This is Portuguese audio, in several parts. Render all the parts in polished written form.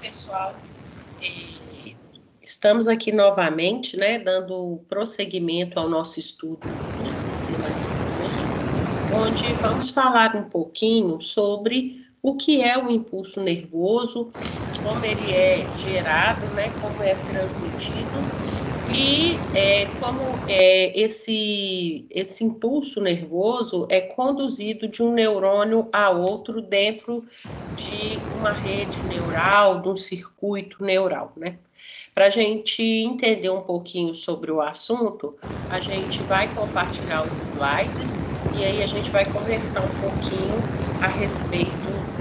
pessoal, estamos aqui novamente, né, dando prosseguimento ao nosso estudo do sistema nervoso, onde vamos falar um pouquinho sobre o que é o impulso nervoso, como ele é gerado, né, como é transmitido e como esse impulso nervoso é conduzido de um neurônio a outro dentro de uma rede neural, de um circuito neural, né? Para a gente entender um pouquinho sobre o assunto, a gente vai compartilhar os slides e aí a gente vai conversar um pouquinho a respeito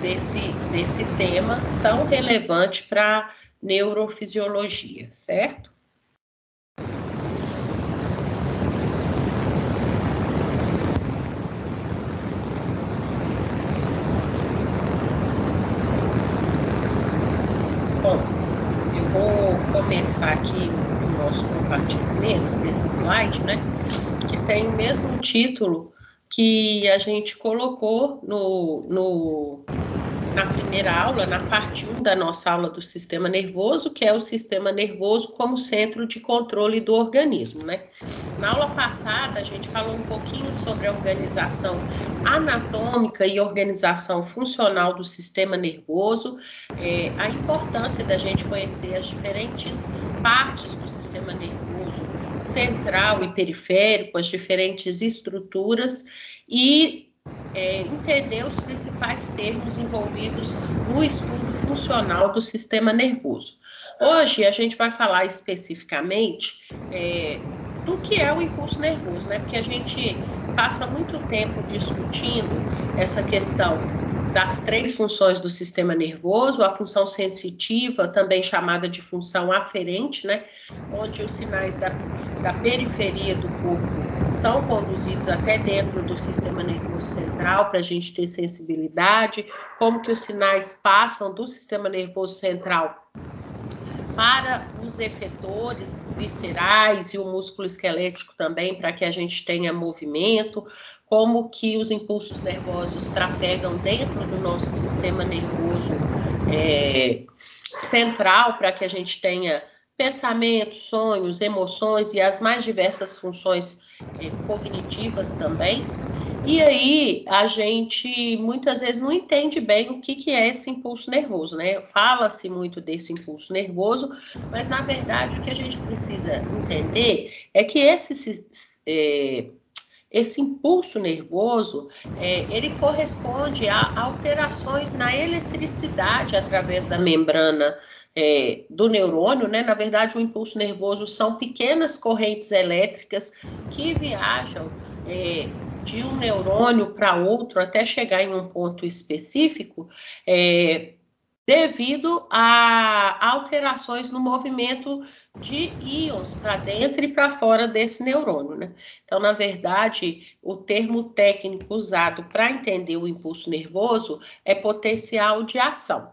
desse tema tão relevante para a neurofisiologia, certo? Bom, eu vou começar aqui o nosso compartilhamento desse slide, né? Que tem o mesmo título que a gente colocou na primeira aula, na parte 1 da nossa aula do sistema nervoso, que é o sistema nervoso como centro de controle do organismo, né? Na aula passada, a gente falou um pouquinho sobre a organização anatômica e organização funcional do sistema nervoso, a importância da gente conhecer as diferentes partes do sistema nervoso, central e periférico, as diferentes estruturas e entender os principais termos envolvidos no estudo funcional do sistema nervoso. Hoje a gente vai falar especificamente do que é o impulso nervoso, né? Porque a gente passa muito tempo discutindo essa questão das três funções do sistema nervoso, a função sensitiva, também chamada de função aferente, né? Onde os sinais da periferia do corpo são conduzidos até dentro do sistema nervoso central para a gente ter sensibilidade, como que os sinais passam do sistema nervoso central para os efetores viscerais e o músculo esquelético também, para que a gente tenha movimento, como que os impulsos nervosos trafegam dentro do nosso sistema nervoso central, para que a gente tenha pensamentos, sonhos, emoções e as mais diversas funções cognitivas também. E aí, a gente muitas vezes não entende bem o que é esse impulso nervoso, né? Fala-se muito desse impulso nervoso, mas na verdade o que a gente precisa entender é que esse impulso nervoso, ele corresponde a alterações na eletricidade através da membrana do neurônio, né? Na verdade, o impulso nervoso são pequenas correntes elétricas que viajam de um neurônio para outro até chegar em um ponto específico, devido a alterações no movimento de íons para dentro e para fora desse neurônio, né? Então, na verdade, o termo técnico usado para entender o impulso nervoso é potencial de ação.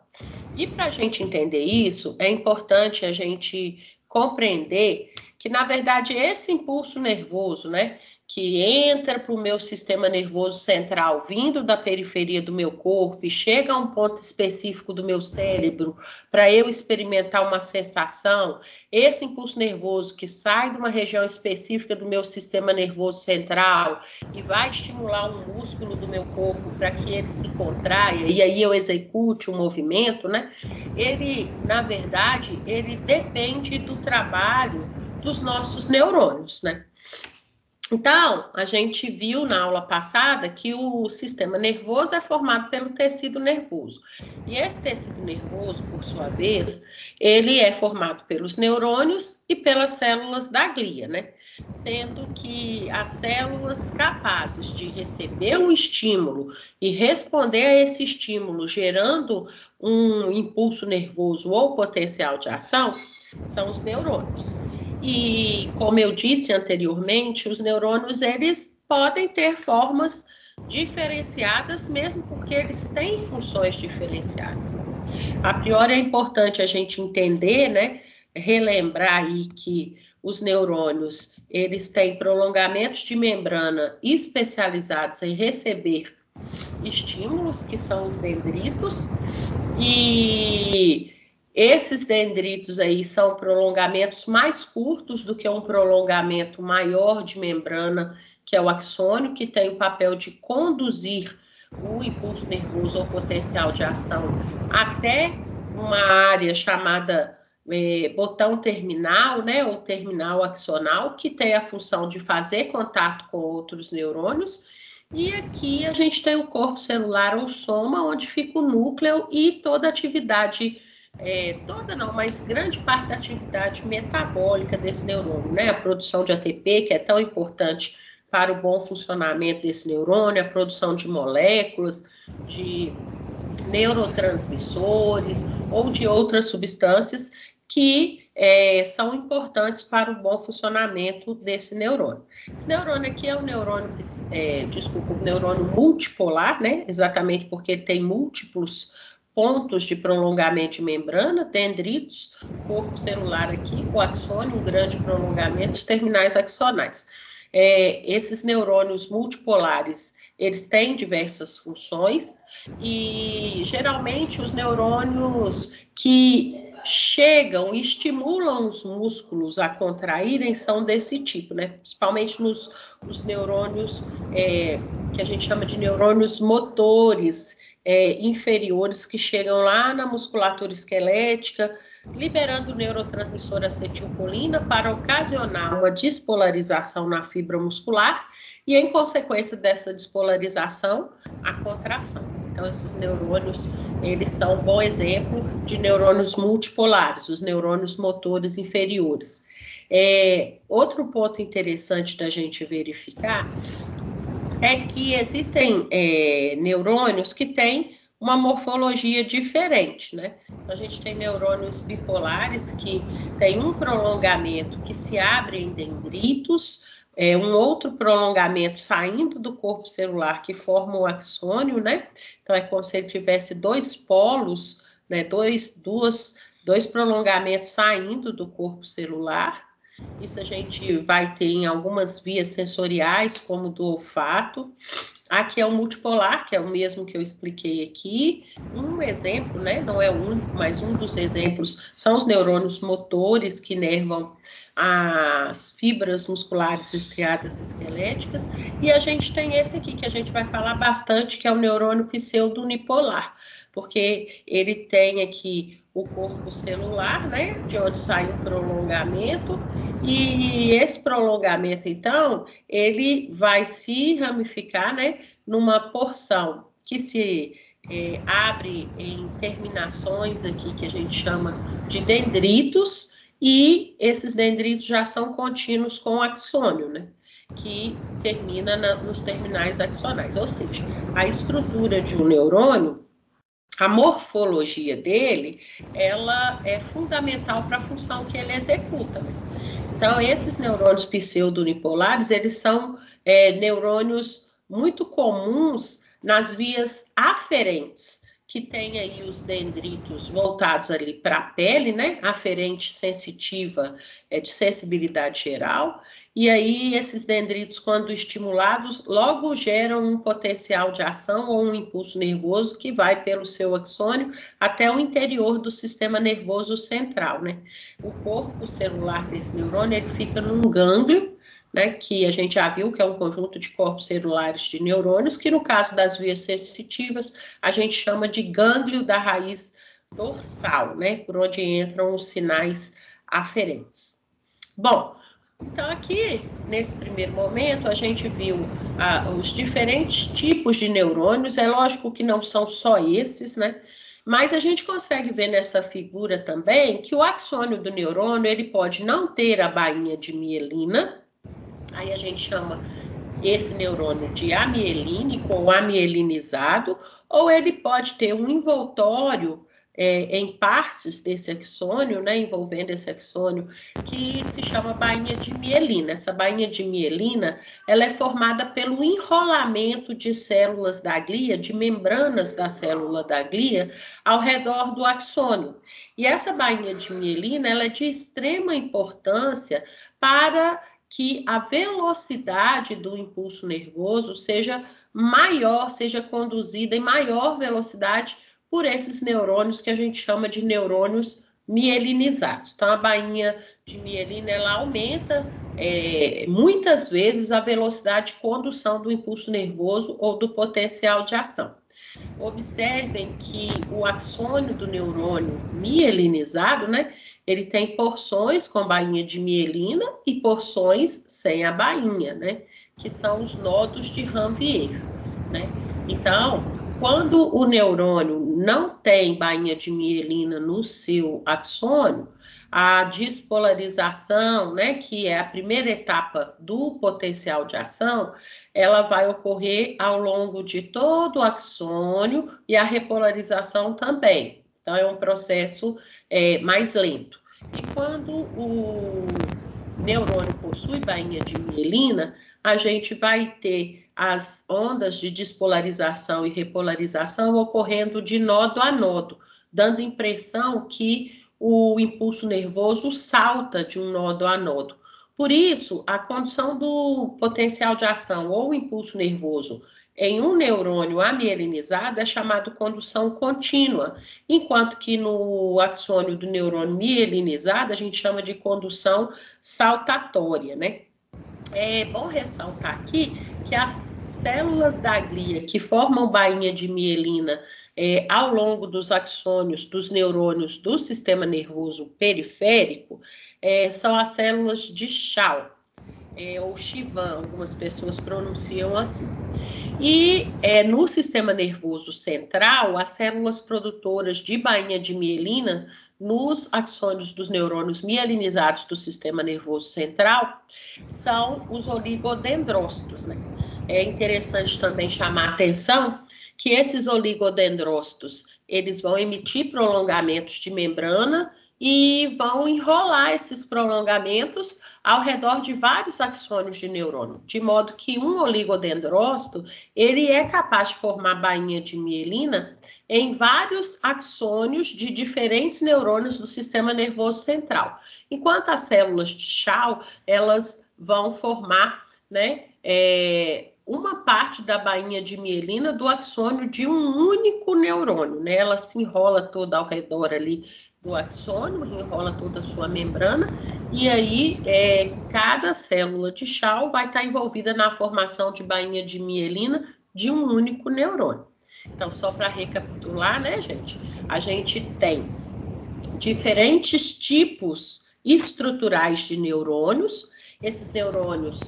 E para a gente entender isso, é importante a gente compreender que, na verdade, esse impulso nervoso, né, que entra para o meu sistema nervoso central, vindo da periferia do meu corpo e chega a um ponto específico do meu cérebro para eu experimentar uma sensação, esse impulso nervoso que sai de uma região específica do meu sistema nervoso central e vai estimular um músculo do meu corpo para que ele se contraia e aí eu execute um movimento, né? Ele, na verdade, ele depende do trabalho dos nossos neurônios, né? Então, a gente viu na aula passada que o sistema nervoso é formado pelo tecido nervoso. E esse tecido nervoso, por sua vez, ele é formado pelos neurônios e pelas células da glia, né? Sendo que as células capazes de receber um estímulo e responder a esse estímulo, gerando um impulso nervoso ou potencial de ação, são os neurônios. E, como eu disse anteriormente, os neurônios, eles podem ter formas diferenciadas, mesmo porque eles têm funções diferenciadas. A priori, é importante a gente entender, né, relembrar aí que os neurônios, eles têm prolongamentos de membrana especializados em receber estímulos, que são os dendritos, e esses dendritos aí são prolongamentos mais curtos do que um prolongamento maior de membrana, que é o axônio, que tem o papel de conduzir o impulso nervoso ou potencial de ação até uma área chamada botão terminal, né, ou terminal axonal, que tem a função de fazer contato com outros neurônios. E aqui a gente tem o corpo celular ou soma, onde fica o núcleo e toda a atividade, toda não, mas grande parte da atividade metabólica desse neurônio, né? A produção de ATP, que é tão importante para o bom funcionamento desse neurônio, a produção de moléculas, de neurotransmissores ou de outras substâncias que são importantes para o bom funcionamento desse neurônio. Esse neurônio aqui é o neurônio, o neurônio multipolar, né? Exatamente porque tem múltiplos pontos de prolongamento de membrana, dendritos, corpo celular aqui, o axônio, um grande prolongamento, os terminais axonais. Esses neurônios multipolares, eles têm diversas funções e, geralmente, os neurônios que chegam e estimulam os músculos a contraírem são desse tipo, né? Principalmente nos neurônios que a gente chama de neurônios motores inferiores, que chegam lá na musculatura esquelética, liberando o neurotransmissor acetilcolina para ocasionar uma despolarização na fibra muscular e, em consequência dessa despolarização, a contração. Então, esses neurônios, eles são um bom exemplo de neurônios multipolares, os neurônios motores inferiores. Outro ponto interessante da gente verificar é que existem neurônios que têm uma morfologia diferente, né? A gente tem neurônios bipolares que tem um prolongamento que se abre em dendritos, um outro prolongamento saindo do corpo celular que forma o axônio, né? Então é como se ele tivesse dois polos, né? Dois prolongamentos saindo do corpo celular. Isso a gente vai ter em algumas vias sensoriais, como do olfato. Aqui é o multipolar, que é o mesmo que eu expliquei aqui. Um exemplo, né, não é o único, mas um dos exemplos são os neurônios motores que inervam as fibras musculares estriadas esqueléticas. E a gente tem esse aqui, que a gente vai falar bastante, que é o neurônio pseudonipolar, porque ele tem aqui o corpo celular, né, de onde sai um prolongamento, e esse prolongamento, então, ele vai se ramificar, né, numa porção que se abre em terminações aqui, que a gente chama de dendritos, e esses dendritos já são contínuos com o axônio, né, que termina nos terminais axonais, ou seja, a estrutura de um neurônio, a morfologia dele, ela é fundamental para a função que ele executa, né? Então, esses neurônios pseudonipolares, eles são neurônios muito comuns nas vias aferentes, que tem aí os dendritos voltados ali para a pele, né? Aferente sensitiva, de sensibilidade geral. E aí, esses dendritos, quando estimulados, logo geram um potencial de ação ou um impulso nervoso que vai pelo seu axônio até o interior do sistema nervoso central, né? O corpo celular desse neurônio, ele fica num gânglio, né, que a gente já viu que é um conjunto de corpos celulares de neurônios, que no caso das vias sensitivas, a gente chama de gânglio da raiz dorsal, né, por onde entram os sinais aferentes. Bom, então aqui, nesse primeiro momento, a gente viu os diferentes tipos de neurônios, é lógico que não são só esses, né, mas a gente consegue ver nessa figura também que o axônio do neurônio, ele pode não ter a bainha de mielina, aí a gente chama esse neurônio de amielínico ou amielinizado, ou ele pode ter um envoltório em partes desse axônio, né, envolvendo esse axônio, que se chama bainha de mielina. Essa bainha de mielina, ela é formada pelo enrolamento de células da glia, de membranas da célula da glia, ao redor do axônio. E essa bainha de mielina, ela é de extrema importância para que a velocidade do impulso nervoso seja maior, seja conduzida em maior velocidade por esses neurônios que a gente chama de neurônios mielinizados. Então, a bainha de mielina, ela aumenta muitas vezes a velocidade de condução do impulso nervoso ou do potencial de ação. Observem que o axônio do neurônio mielinizado, né, ele tem porções com bainha de mielina e porções sem a bainha, né, que são os nodos de Ranvier, né. Então, quando o neurônio não tem bainha de mielina no seu axônio, a despolarização, né, que é a primeira etapa do potencial de ação, ela vai ocorrer ao longo de todo o axônio e a repolarização também. Então, é um processo mais lento. E quando o neurônio possui bainha de mielina, a gente vai ter as ondas de despolarização e repolarização ocorrendo de nodo a nodo, dando impressão que o impulso nervoso salta de um nodo a nodo. Por isso, a condução do potencial de ação ou impulso nervoso em um neurônio amielinizado é chamado condução contínua, enquanto que no axônio do neurônio mielinizado a gente chama de condução saltatória, né? É bom ressaltar aqui que as células da glia que formam bainha de mielina ao longo dos axônios dos neurônios do sistema nervoso periférico são as células de Schwann, ou Chivan, algumas pessoas pronunciam assim. E no sistema nervoso central, as células produtoras de bainha de mielina nos axônios dos neurônios mielinizados do sistema nervoso central são os oligodendrócitos, né? É interessante também chamar a atenção que esses oligodendrócitos, eles vão emitir prolongamentos de membrana e vão enrolar esses prolongamentos ao redor de vários axônios de neurônio, de modo que um oligodendrócito, ele é capaz de formar bainha de mielina em vários axônios de diferentes neurônios do sistema nervoso central. Enquanto as células de Schwann, elas vão formar, né, uma parte da bainha de mielina do axônio de um único neurônio, né? Ela se enrola toda ao redor ali do axônio, enrola toda a sua membrana, e aí cada célula de Schwann vai estar envolvida na formação de bainha de mielina de um único neurônio. Então, só para recapitular, né, gente? A gente tem diferentes tipos estruturais de neurônios. Esses neurônios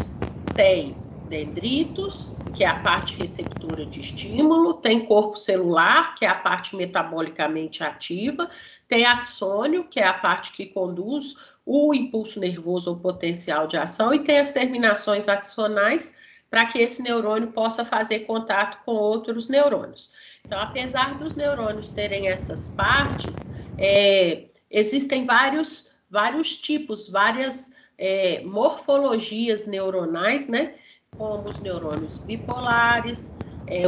têm dendritos, que é a parte receptora de estímulo, tem corpo celular, que é a parte metabolicamente ativa, tem axônio, que é a parte que conduz o impulso nervoso ou potencial de ação, e tem as terminações axonais para que esse neurônio possa fazer contato com outros neurônios. Então, apesar dos neurônios terem essas partes, existem vários tipos, várias morfologias neuronais, né? Como os neurônios bipolares,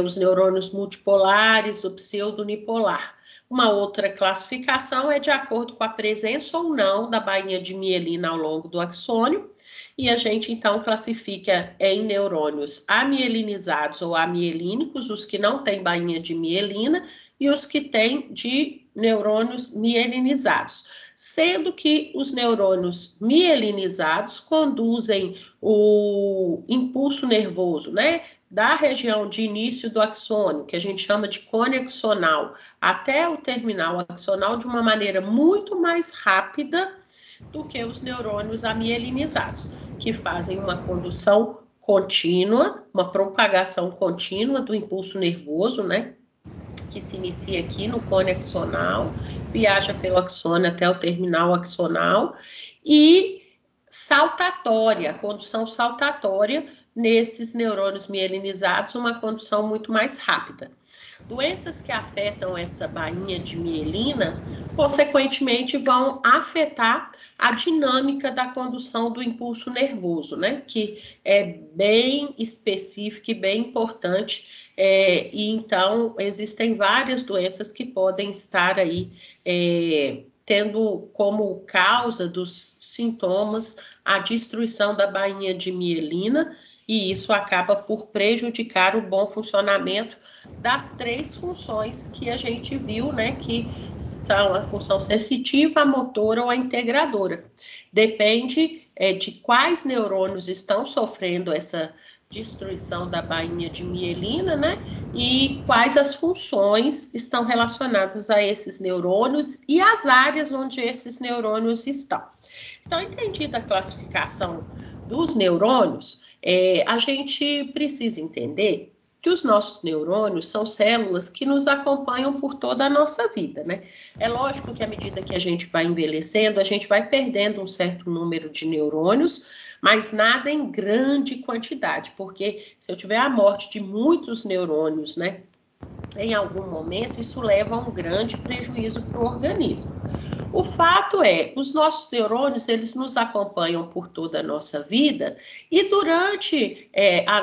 os neurônios multipolares, o pseudonipolar. Uma outra classificação é de acordo com a presença ou não da bainha de mielina ao longo do axônio, e a gente, então, classifica em neurônios amielinizados ou amielínicos, os que não têm bainha de mielina, e os que têm de neurônios mielinizados. Sendo que os neurônios mielinizados conduzem o impulso nervoso, né, da região de início do axônio, que a gente chama de cone axonal, até o terminal axonal de uma maneira muito mais rápida do que os neurônios amielinizados, que fazem uma condução contínua, uma propagação contínua do impulso nervoso, né, que se inicia aqui no cone axonal, viaja pelo axônio até o terminal axonal, e saltatória, condução saltatória nesses neurônios mielinizados, uma condução muito mais rápida. Doenças que afetam essa bainha de mielina, consequentemente, vão afetar a dinâmica da condução do impulso nervoso, né? Que é bem específica e bem importante. E então, existem várias doenças que podem estar aí tendo como causa dos sintomas a destruição da bainha de mielina, e isso acaba por prejudicar o bom funcionamento das 3 funções que a gente viu, né, que são a função sensitiva, a motora ou a integradora. Depende de quais neurônios estão sofrendo essa destruição da bainha de mielina, né, e quais as funções estão relacionadas a esses neurônios e as áreas onde esses neurônios estão. Então, entendida a classificação dos neurônios, a gente precisa entender que os nossos neurônios são células que nos acompanham por toda a nossa vida, né? É lógico que à medida que a gente vai envelhecendo, a gente vai perdendo um certo número de neurônios, mas nada em grande quantidade, porque se eu tiver a morte de muitos neurônios, né, em algum momento, isso leva a um grande prejuízo para o organismo. O fato é, os nossos neurônios, eles nos acompanham por toda a nossa vida e durante a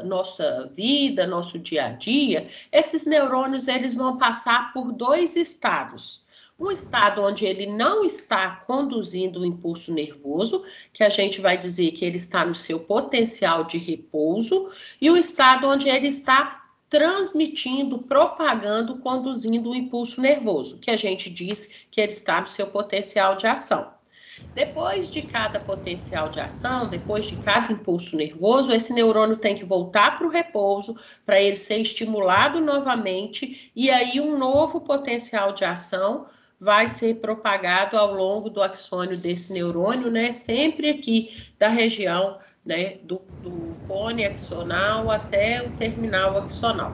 nossa vida, nosso dia a dia, esses neurônios, eles vão passar por 2 estados. Um estado onde ele não está conduzindo o impulso nervoso, que a gente vai dizer que ele está no seu potencial de repouso, e o estado onde ele está transmitindo, propagando, conduzindo o impulso nervoso, que a gente diz que ele está no seu potencial de ação. Depois de cada potencial de ação, depois de cada impulso nervoso, esse neurônio tem que voltar para o repouso, para ele ser estimulado novamente, e aí um novo potencial de ação vai ser propagado ao longo do axônio desse neurônio, né? Sempre aqui da região, né, do cone axonal até o terminal axonal.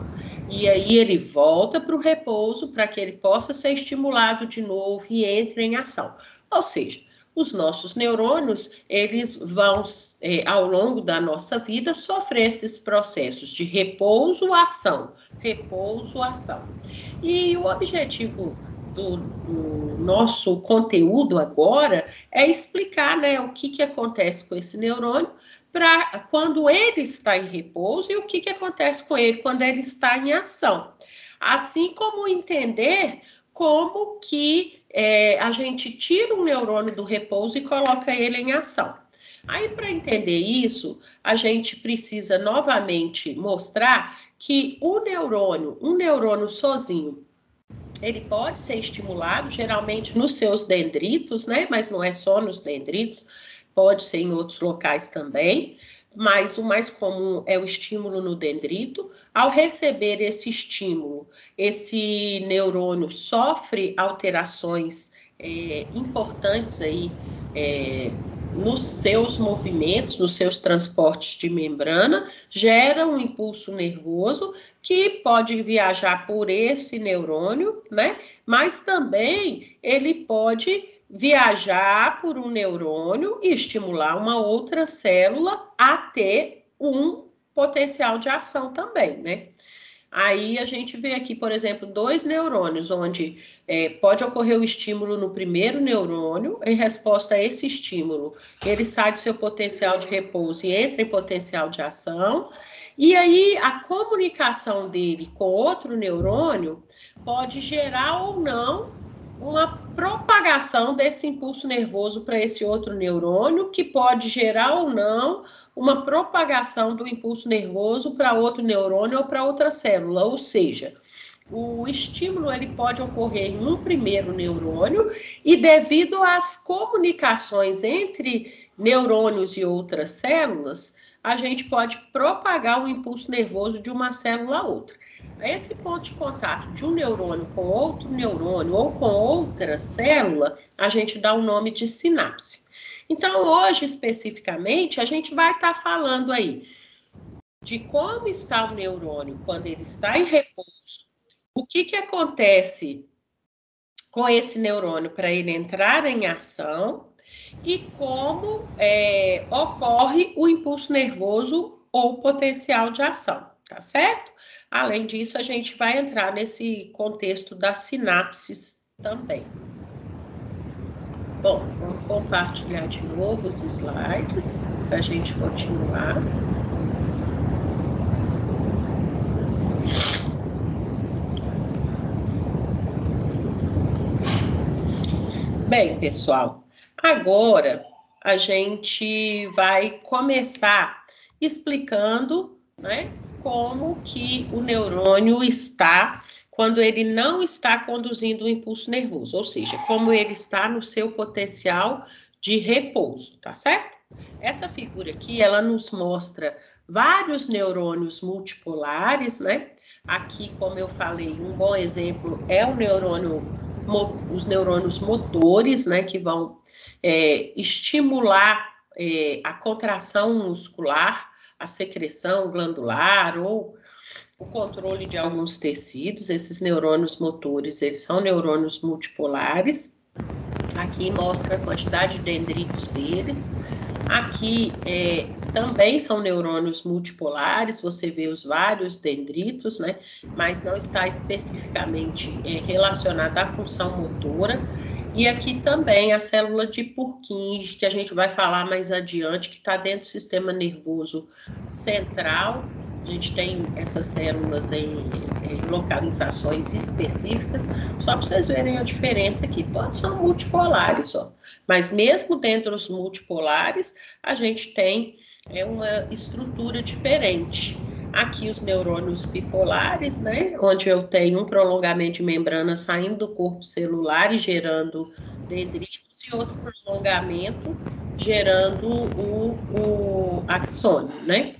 E aí ele volta para o repouso para que ele possa ser estimulado de novo e entre em ação. Ou seja, os nossos neurônios, eles vão, ao longo da nossa vida, sofrer esses processos de repouso, ação, repouso, ação. E o objetivo do nosso conteúdo agora é explicar, né, o que acontece com esse neurônio para quando ele está em repouso e o que acontece com ele quando ele está em ação. Assim como entender como que a gente tira um neurônio do repouso e coloca ele em ação. Aí, para entender isso, a gente precisa novamente mostrar que um neurônio sozinho, ele pode ser estimulado, geralmente nos seus dendritos, né? Mas não é só nos dendritos, pode ser em outros locais também, mas o mais comum é o estímulo no dendrito. Ao receber esse estímulo, esse neurônio sofre alterações importantes aí nos seus movimentos, nos seus transportes de membrana, gera um impulso nervoso que pode viajar por esse neurônio, né? Mas também ele pode viajar por um neurônio e estimular uma outra célula a ter um potencial de ação também, né? Aí a gente vê aqui, por exemplo, 2 neurônios, onde pode ocorrer o estímulo no primeiro neurônio, em resposta a esse estímulo, ele sai do seu potencial de repouso e entra em potencial de ação, e aí a comunicação dele com outro neurônio pode gerar ou não uma propagação desse impulso nervoso para esse outro neurônio, que pode gerar ou não uma propagação do impulso nervoso para outro neurônio ou para outra célula, ou seja, o estímulo ele pode ocorrer em um primeiro neurônio e devido às comunicações entre neurônios e outras células, a gente pode propagar o impulso nervoso de uma célula a outra. Esse ponto de contato de um neurônio com outro neurônio ou com outra célula, a gente dá o nome de sinapse. Então, hoje, especificamente, a gente vai estar falando aí de como está o neurônio quando ele está em repouso, o que acontece com esse neurônio para ele entrar em ação e como ocorre o impulso nervoso ou potencial de ação, tá certo? Além disso, a gente vai entrar nesse contexto das sinapses também. Bom, vamos compartilhar de novo os slides para a gente continuar. Bem, pessoal, agora a gente vai começar explicando, né, como que o neurônio está quando ele não está conduzindo o impulso nervoso, ou seja, como ele está no seu potencial de repouso, tá certo? Essa figura aqui, ela nos mostra vários neurônios multipolares, né? Aqui, como eu falei, um bom exemplo é o neurônio, os neurônios motores, né? Que vão estimular a contração muscular, a secreção glandular ou o controle de alguns tecidos. Esses neurônios motores, eles são neurônios multipolares. Aqui mostra a quantidade de dendritos deles. Aqui também são neurônios multipolares, você vê os vários dendritos, né? Mas não está especificamente relacionada à função motora. E aqui também a célula de Purkinje, que a gente vai falar mais adiante, que está dentro do sistema nervoso central. A gente tem essas células em localizações específicas, só para vocês verem a diferença aqui. Todos são multipolares, ó. Mas mesmo dentro dos multipolares, a gente tem uma estrutura diferente. Aqui os neurônios bipolares, né, onde eu tenho um prolongamento de membrana saindo do corpo celular e gerando dendritos, e outro prolongamento gerando o axônio, né?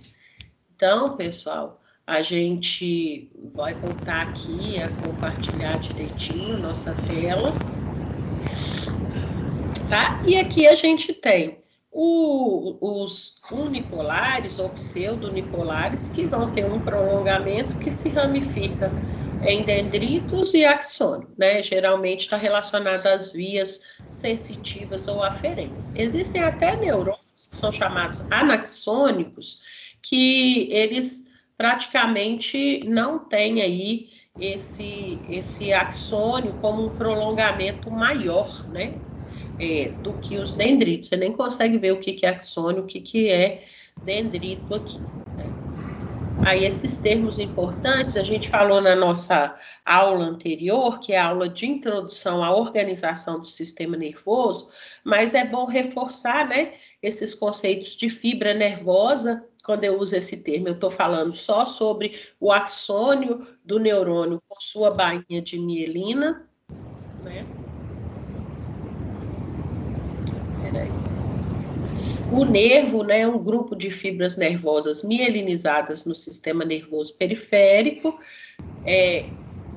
Então, pessoal, a gente vai voltar aqui a compartilhar direitinho nossa tela. Tá? E aqui a gente tem os unipolares ou pseudo-unipolares, que vão ter um prolongamento que se ramifica em dendritos e axônio, né? Geralmente está relacionado às vias sensitivas ou aferentes. Existem até neurônios que são chamados anaxônicos, que eles praticamente não têm aí esse axônio como um prolongamento maior, né? Do que os dendritos. Você nem consegue ver o que é axônio, o que é dendrito aqui, né? Aí, esses termos importantes, a gente falou na nossa aula anterior, que é a aula de introdução à organização do sistema nervoso, mas é bom reforçar, né, esses conceitos de fibra nervosa. Quando eu uso esse termo, eu estou falando só sobre o axônio do neurônio com sua bainha de mielina, né? O nervo, né, é um grupo de fibras nervosas mielinizadas no sistema nervoso periférico,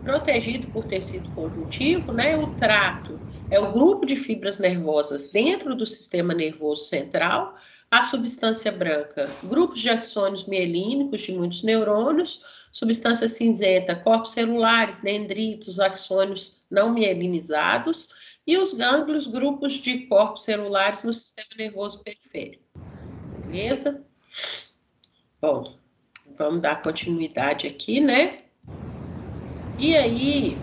protegido por tecido conjuntivo, né? O trato é o grupo de fibras nervosas dentro do sistema nervoso central. A substância branca, grupos de axônios mielínicos de muitos neurônios. Substância cinzenta, corpos celulares, dendritos, axônios não mielinizados. E os gânglios, grupos de corpos celulares no sistema nervoso periférico. Beleza? Bom, vamos dar continuidade aqui, né? E aí,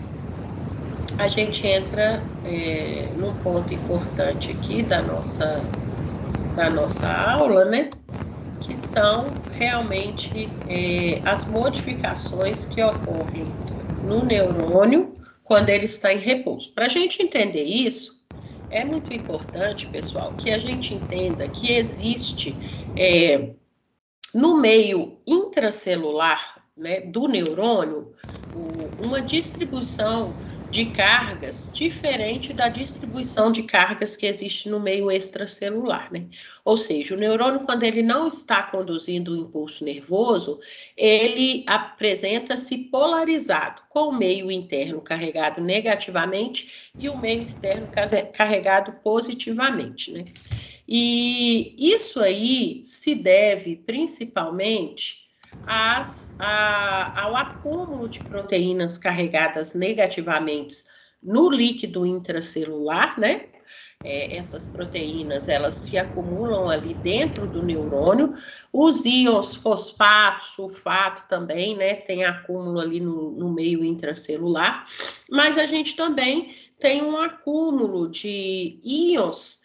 a gente entra num ponto importante aqui da nossa aula, né? Que são realmente as modificações que ocorrem no neurônio quando ele está em repouso. Para a gente entender isso, é muito importante, pessoal, que a gente entenda que existe no meio intracelular, né, do neurônio, uma distribuição de cargas diferente da distribuição de cargas que existe no meio extracelular, né? Ou seja, o neurônio, quando ele não está conduzindo o impulso nervoso, ele apresenta-se polarizado, com o meio interno carregado negativamente e o meio externo carregado positivamente, né? E isso aí se deve principalmente ao acúmulo de proteínas carregadas negativamente no líquido intracelular, né? Essas proteínas, elas se acumulam ali dentro do neurônio. Os íons fosfato, sulfato também, né? Tem acúmulo ali no meio intracelular. Mas a gente também tem um acúmulo de íons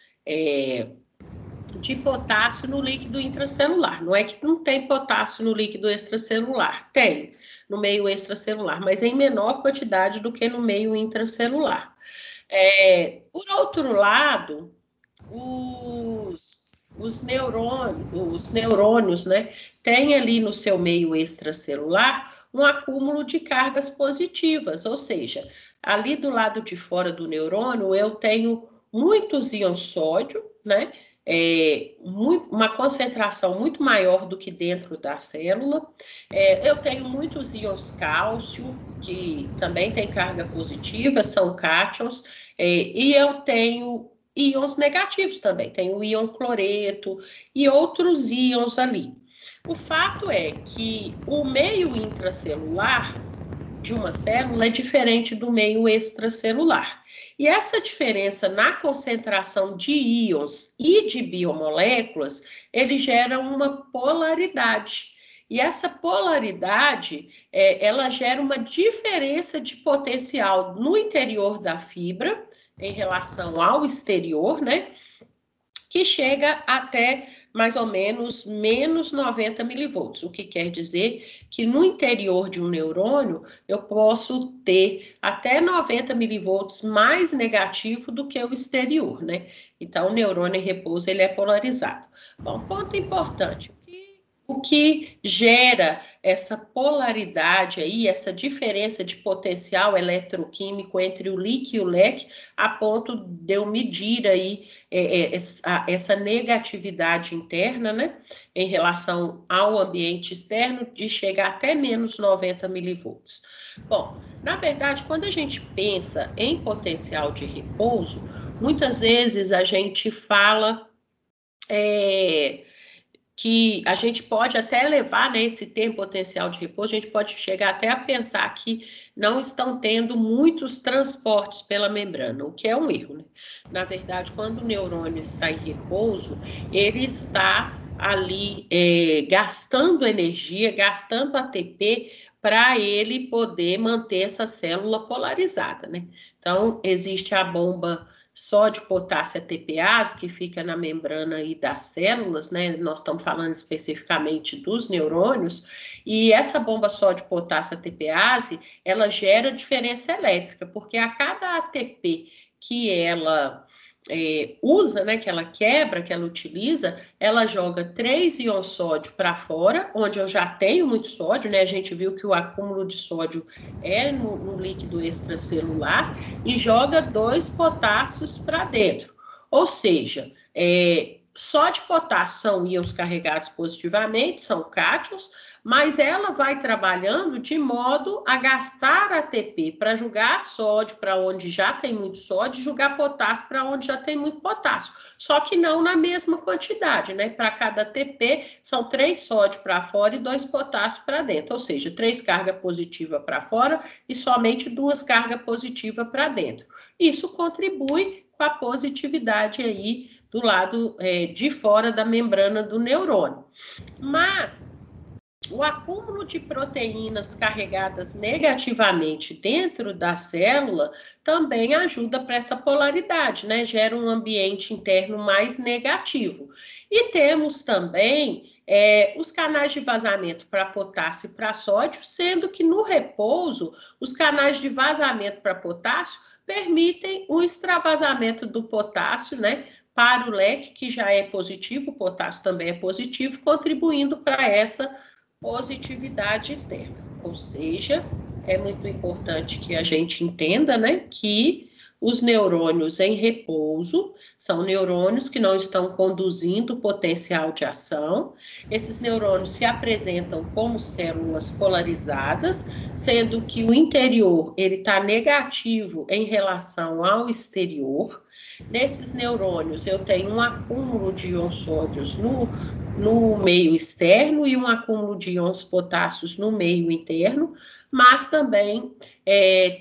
de potássio no líquido intracelular. Não é que não tem potássio no líquido extracelular, tem no meio extracelular, mas em menor quantidade do que no meio intracelular. Por outro lado, os os neurônios, né, têm ali no seu meio extracelular um acúmulo de cargas positivas, ou seja, ali do lado de fora do neurônio eu tenho muitos íons sódio, né, uma concentração muito maior do que dentro da célula. Eu tenho muitos íons cálcio, que também tem carga positiva, são cátions, e eu tenho íons negativos também, tem o íon cloreto e outros íons ali. O fato é que o meio intracelular de uma célula é diferente do meio extracelular. E essa diferença na concentração de íons e de biomoléculas, ele gera uma polaridade. E essa polaridade, ela gera uma diferença de potencial no interior da fibra, em relação ao exterior, né? Que chega até mais ou menos menos 90 milivolts, o que quer dizer que no interior de um neurônio eu posso ter até 90 milivolts mais negativo do que o exterior, né? Então, o neurônio em repouso, ele é polarizado. Bom, ponto importante. O que gera essa polaridade aí, essa diferença de potencial eletroquímico entre o LIC e o LEC, a ponto de eu medir aí essa negatividade interna, né, em relação ao ambiente externo, de chegar até menos 90 milivolts. Bom, na verdade, quando a gente pensa em potencial de repouso, muitas vezes a gente fala que a gente pode até levar, né, esse termo potencial de repouso, a gente pode chegar até a pensar que não estão tendo muitos transportes pela membrana, o que é um erro, né? Na verdade, quando o neurônio está em repouso, ele está ali gastando energia, gastando ATP para ele poder manter essa célula polarizada, né? Então, existe a bomba sódio, potássio, ATPase, que fica na membrana aí das células, né? Nós estamos falando especificamente dos neurônios, e essa bomba sódio, potássio, ATPase, ela gera diferença elétrica, porque a cada ATP que ela usa, né, que ela quebra, que ela utiliza, ela joga 3 íons sódio para fora, onde eu já tenho muito sódio, né? A gente viu que o acúmulo de sódio é no líquido extracelular, e joga 2 potássios para dentro. Ou seja, sódio e potássio são íons carregados positivamente, são cátions, mas ela vai trabalhando de modo a gastar ATP para jogar sódio para onde já tem muito sódio e jogar potássio para onde já tem muito potássio. Só que não na mesma quantidade, né? Para cada ATP, são 3 sódio para fora e 2 potássio para dentro. Ou seja, 3 cargas positivas para fora e somente 2 cargas positivas para dentro. Isso contribui com a positividade aí do lado de fora da membrana do neurônio. Mas o acúmulo de proteínas carregadas negativamente dentro da célula também ajuda para essa polaridade, né? Gera um ambiente interno mais negativo. E temos também os canais de vazamento para potássio e para sódio, sendo que no repouso, os canais de vazamento para potássio permitem o extravasamento do potássio, né? Para o leque, que já é positivo, o potássio também é positivo, contribuindo para essa positividade externa. Ou seja, é muito importante que a gente entenda, né, que os neurônios em repouso são neurônios que não estão conduzindo potencial de ação. Esses neurônios se apresentam como células polarizadas, sendo que o interior ele está negativo em relação ao exterior. Nesses neurônios eu tenho um acúmulo de íons sódios no meio externo e um acúmulo de íons potássios no meio interno, mas também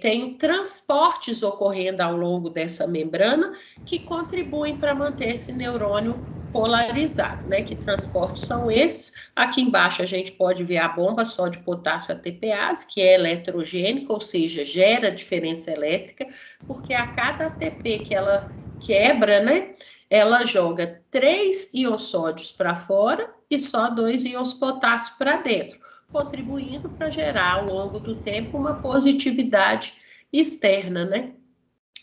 tem transportes ocorrendo ao longo dessa membrana que contribuem para manter esse neurônio polarizado, né? Que transportes são esses? Aqui embaixo a gente pode ver a bomba sódio, potássio, ATPase, que é eletrogênica, ou seja, gera diferença elétrica, porque a cada ATP que ela quebra, né? Ela joga 3 íons sódios para fora e só 2 íons potássio para dentro, contribuindo para gerar ao longo do tempo uma positividade externa, né?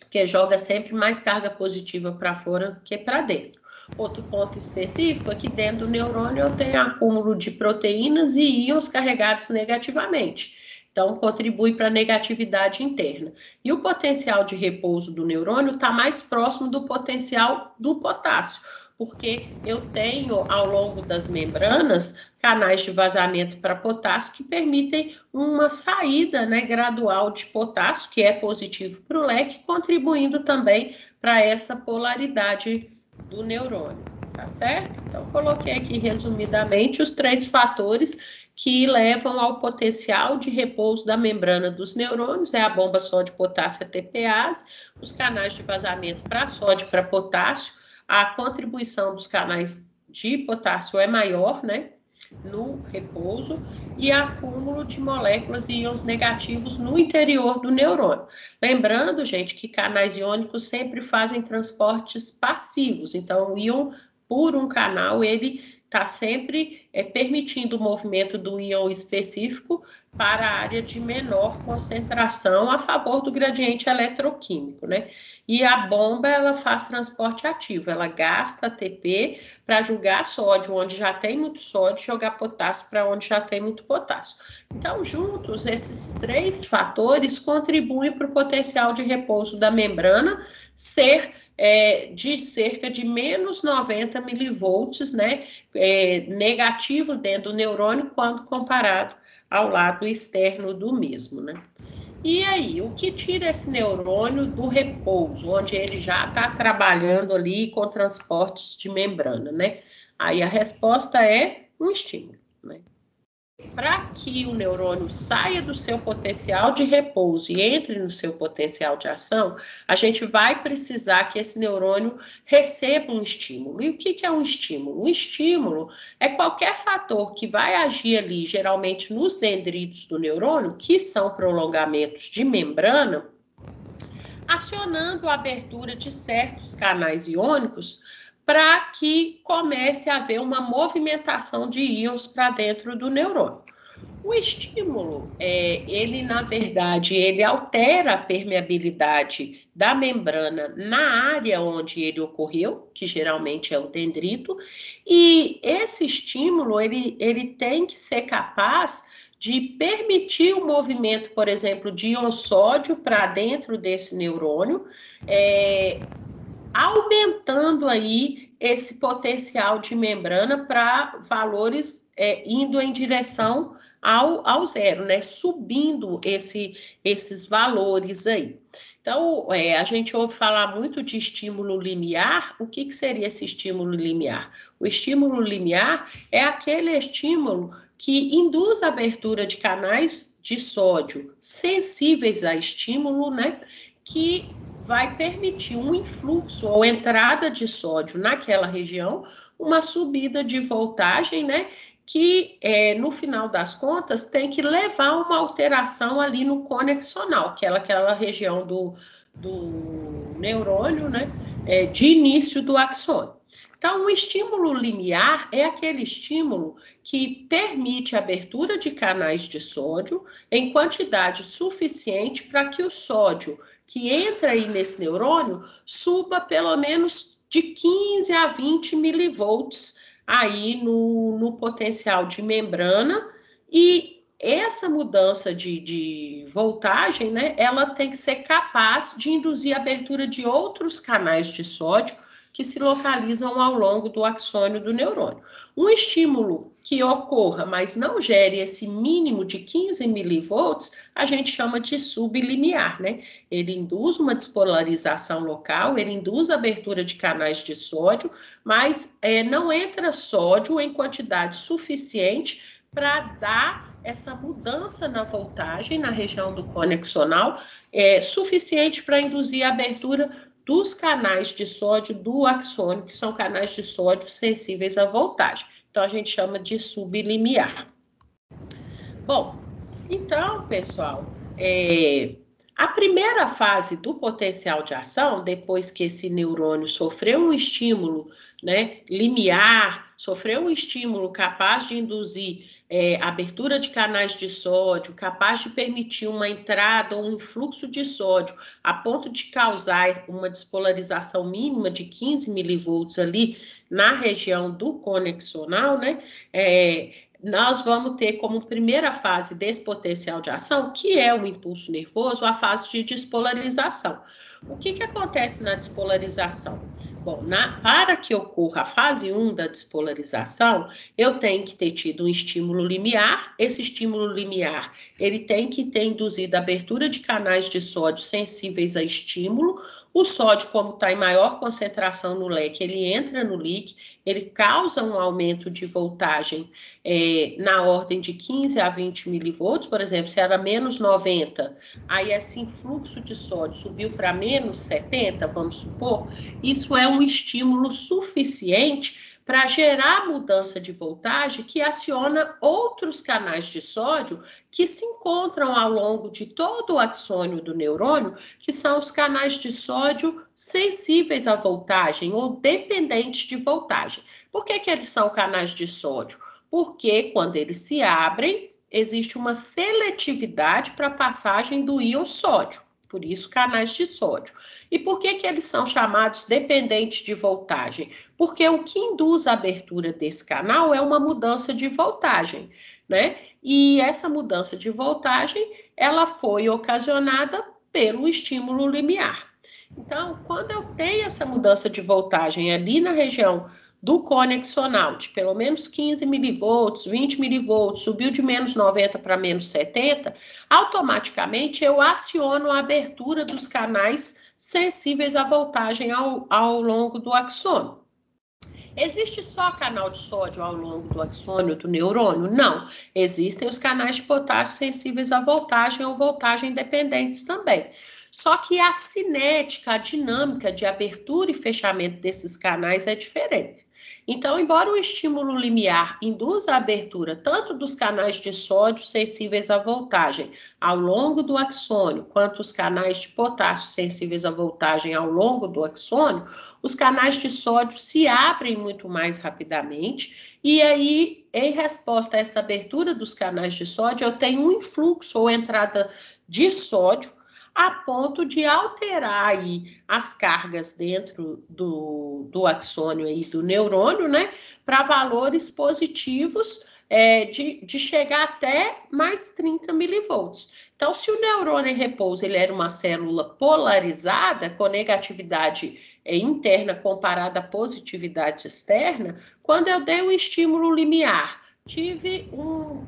Que joga sempre mais carga positiva para fora do que para dentro. Outro ponto específico é que dentro do neurônio eu tenho acúmulo de proteínas e íons carregados negativamente. Então, contribui para a negatividade interna. E o potencial de repouso do neurônio está mais próximo do potencial do potássio, porque eu tenho, ao longo das membranas, canais de vazamento para potássio que permitem uma saída, né, gradual de potássio, que é positivo para o leque, contribuindo também para essa polaridade do neurônio, tá certo? Então, coloquei aqui resumidamente os 3 fatores que levam ao potencial de repouso da membrana dos neurônios, é a bomba sódio-potássio ATPase, os canais de vazamento para sódio e para potássio, a contribuição dos canais de potássio é maior, né, no repouso, e acúmulo de moléculas e íons negativos no interior do neurônio. Lembrando, gente, que canais iônicos sempre fazem transportes passivos, então o íon por um canal, ele está sempre permitindo o movimento do íon específico para a área de menor concentração a favor do gradiente eletroquímico, né? E a bomba, ela faz transporte ativo, ela gasta ATP para jogar sódio onde já tem muito sódio, jogar potássio para onde já tem muito potássio. Então, juntos, esses 3 fatores contribuem para o potencial de repouso da membrana ser de cerca de menos 90 milivolts, né, negativo dentro do neurônio, quando comparado ao lado externo do mesmo, né. E aí, o que tira esse neurônio do repouso, onde ele já está trabalhando ali com transportes de membrana, né? Aí a resposta é um estímulo, né? Para que o neurônio saia do seu potencial de repouso e entre no seu potencial de ação, a gente vai precisar que esse neurônio receba um estímulo. E o que é um estímulo? Um estímulo é qualquer fator que vai agir ali, geralmente nos dendritos do neurônio, que são prolongamentos de membrana, acionando a abertura de certos canais iônicos para que comece a haver uma movimentação de íons para dentro do neurônio. O estímulo, ele na verdade, ele altera a permeabilidade da membrana na área onde ele ocorreu, que geralmente é o dendrito, e esse estímulo, ele tem que ser capaz de permitir o movimento, por exemplo, de íon sódio para dentro desse neurônio, aumentando aí esse potencial de membrana para valores indo em direção ao zero, né? Subindo esses valores aí. Então, a gente ouve falar muito de estímulo limiar. O que seria esse estímulo limiar? O estímulo limiar é aquele estímulo que induz a abertura de canais de sódio sensíveis a estímulo, né? Que vai permitir um influxo ou entrada de sódio naquela região, uma subida de voltagem, né? Que no final das contas tem que levar uma alteração ali no conexional, que é aquela região do neurônio, né? De início do axônio. Então, o estímulo limiar é aquele estímulo que permite a abertura de canais de sódio em quantidade suficiente para que o sódio que entra aí nesse neurônio suba pelo menos de 15 a 20 milivolts aí no potencial de membrana, e essa mudança de voltagem, né, ela tem que ser capaz de induzir a abertura de outros canais de sódio que se localizam ao longo do axônio do neurônio. Um estímulo que ocorra, mas não gere esse mínimo de 15 milivolts, a gente chama de sublimiar, né? Ele induz uma despolarização local, ele induz a abertura de canais de sódio, mas não entra sódio em quantidade suficiente para dar essa mudança na voltagem na região do conexional, suficiente para induzir a abertura dos canais de sódio do axônio, que são canais de sódio sensíveis à voltagem. Então, a gente chama de sublimiar. Bom, então, pessoal, a primeira fase do potencial de ação, depois que esse neurônio sofreu um estímulo, né, limiar, sofreu um estímulo capaz de induzir abertura de canais de sódio, capaz de permitir uma entrada ou um influxo de sódio a ponto de causar uma despolarização mínima de 15 milivolts ali na região do conexional, né, nós vamos ter como primeira fase desse potencial de ação, que é o impulso nervoso, a fase de despolarização. O que acontece na despolarização? Bom, para que ocorra a fase 1 da despolarização, eu tenho que ter tido um estímulo limiar. Esse estímulo limiar, ele tem que ter induzido a abertura de canais de sódio sensíveis a estímulo. O sódio, como está em maior concentração no leque, ele entra no líquido, ele causa um aumento de voltagem na ordem de 15 a 20 milivolts, por exemplo, se era menos 90, aí esse influxo de sódio subiu para menos 70, vamos supor, isso é um estímulo suficiente para gerar mudança de voltagem que aciona outros canais de sódio que se encontram ao longo de todo o axônio do neurônio, que são os canais de sódio sensíveis à voltagem ou dependentes de voltagem. Por que eles são canais de sódio? Porque quando eles se abrem, existe uma seletividade para a passagem do íon sódio, por isso canais de sódio. E por que eles são chamados dependentes de voltagem? Porque o que induz a abertura desse canal é uma mudança de voltagem, né? E essa mudança de voltagem, ela foi ocasionada pelo estímulo limiar. Então, quando eu tenho essa mudança de voltagem ali na região do conexional, de pelo menos 15 milivolts, 20 milivolts, subiu de menos 90 para menos 70, automaticamente eu aciono a abertura dos canais sensíveis à voltagem ao longo do axônio. Existe só canal de sódio ao longo do axônio do neurônio? Não. Existem os canais de potássio sensíveis à voltagem ou voltagem dependentes também. Só que a cinética, a dinâmica de abertura e fechamento desses canais é diferente. Então, embora o estímulo limiar induza a abertura tanto dos canais de sódio sensíveis à voltagem ao longo do axônio, quanto os canais de potássio sensíveis à voltagem ao longo do axônio, os canais de sódio se abrem muito mais rapidamente, e aí, em resposta a essa abertura dos canais de sódio, eu tenho um influxo ou entrada de sódio a ponto de alterar aí as cargas dentro do axônio aí do neurônio, né, para valores positivos de chegar até mais 30 milivolts. Então, se o neurônio em repouso ele era uma célula polarizada, com negatividade interna comparada à positividade externa, quando eu dei um estímulo limiar, tive um